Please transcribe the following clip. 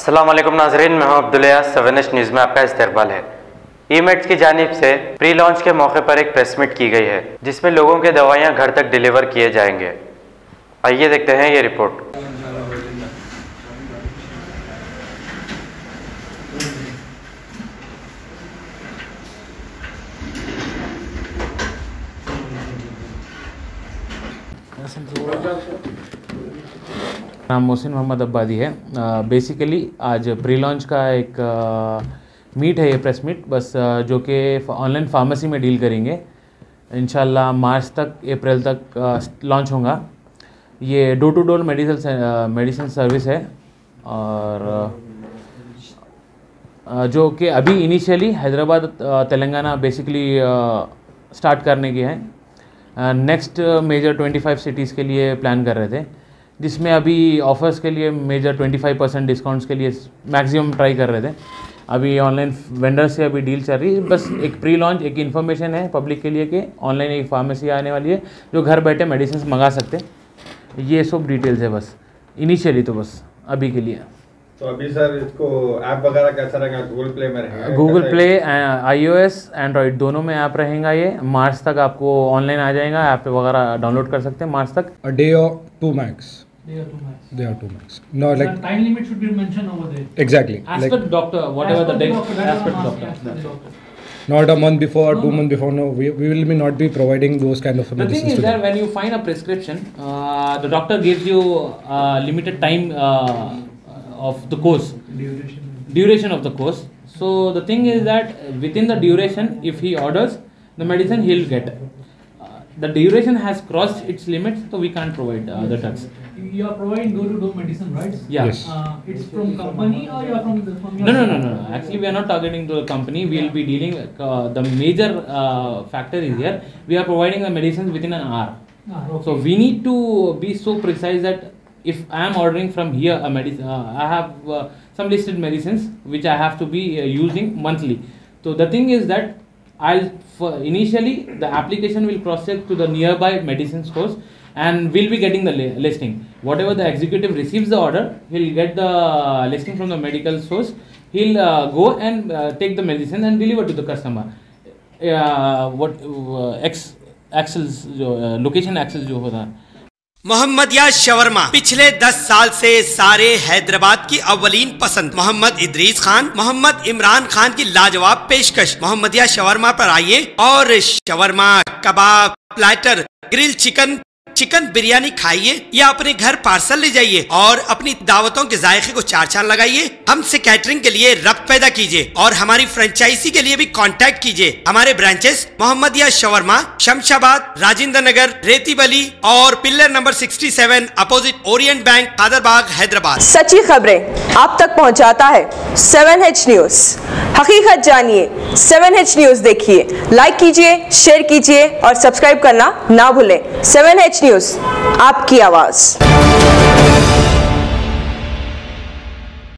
अस्सलाम वालेकुम नाज़रीन, मैं हूं अब्दुल्ला। 7H न्यूज़ में आपका इस्तकबाल है। ई-मेड्स की जानिब से प्री लॉन्च के मौके पर एक प्रेस मीट की गई है जिसमें लोगों के दवाइयां घर तक डिलीवर किए जाएंगे। आइए देखते हैं ये रिपोर्ट। नाम मोहसिन मोहम्मद अब्बादी है। बेसिकली आज प्री लॉन्च का एक मीट है, ये प्रेस मीट बस जो कि ऑनलाइन फार्मेसी में डील करेंगे। इंशाल्लाह मार्च तक अप्रैल तक लॉन्च होगा। ये door to door medicine service है और जो कि अभी initially Hyderabad Telangana basically start करने की है। नेक्स्ट मेजर 25 सिटीज़ के लिए प्लान कर रहे थे, जिसमें अभी ऑफ़र्स के लिए मेजर 25% डिस्काउंट्स के लिए मैक्सिमम ट्राई कर रहे थे। अभी ऑनलाइन वेंडर से अभी डील चल रही है। बस एक प्री लॉन्च एक इन्फॉर्मेशन है पब्लिक के लिए कि ऑनलाइन एक फार्मेसी आने वाली है जो घर बैठे मेडिसिन मंगा सकते। ये सब डिटेल्स है बस इनिशियली, तो बस अभी के लिए। तो अभी सर इसको ऐप वगैरह कैसा रहेगा? गूगल प्ले में रहेगा? गूगल प्ले, iOS, एंड्रॉयड दोनों में ऐप रहेगा। ये मार्च तक आपको ऑनलाइन आ जाएगा। ऐप वगैरह डाउनलोड कर सकते हैं मार्च तक। A day or two max. They are two max. No, like time limit should be mentioned over there. Exactly. As like per doctor, whatever the day, as per doctor. Not a month before, 2 months before. No, we will be not be providing those kind of The medicines. thing is to that them. when you find a prescription, the doctor gives you limited time of the course, duration of the course. So the thing is that within the duration, if he orders the medicine, he'll get. The duration has crossed its limits, so we can't provide the drugs. You are providing door-to-door medicine, right? Yeah. Yes. It's from company or you are from your No. Actually, we are not targeting to the company. We will be dealing. The major factor is here. We are providing the medicines within an hour. Okay. So we need to be so precise that if I am ordering from here a medicine, I have some listed medicines which I have to be using monthly. So the thing is that initially the application will cross-check to the nearby medicine stores and we'll be getting the listing. Whatever the executive receives the order, he'll get the listing from the medical source. He'll go and take the medicine and deliver to the customer. Location access जो होता है। Mohammadia shawarma पिछले 10 साल से सारे हैदराबाद की अव्वलीन पसंद मोहम्मद इदरीस खान, मोहम्मद इमरान खान की लाजवाब पेशकश। मोहम्मदिया शवरमा पर आइए और शवरमा, कबाब, platter, grill chicken, chicken biryani खाइए या अपने घर पार्सल ले जाइए और अपनी दावतों के जायके को चार चांद लगाइए। हमसे कैटरिंग के लिए रब्त पैदा कीजिए और हमारी फ्रेंचाइजी के लिए भी कांटेक्ट कीजिए। हमारे ब्रांचेस मोहम्मदिया शवरमा, शमशाबाद, राजेंद्र नगर, रेती बली और pillar number 67 opposite Orient bank, Kadarbagh, Hyderabad. सच्ची खबरें आप तक पहुंचाता है 7H न्यूज। हकीकत जानिए, 7H न्यूज देखिए, लाइक कीजिए, शेयर कीजिए और सब्सक्राइब करना ना भूलें। 7H न्यूज, आपकी आवाज।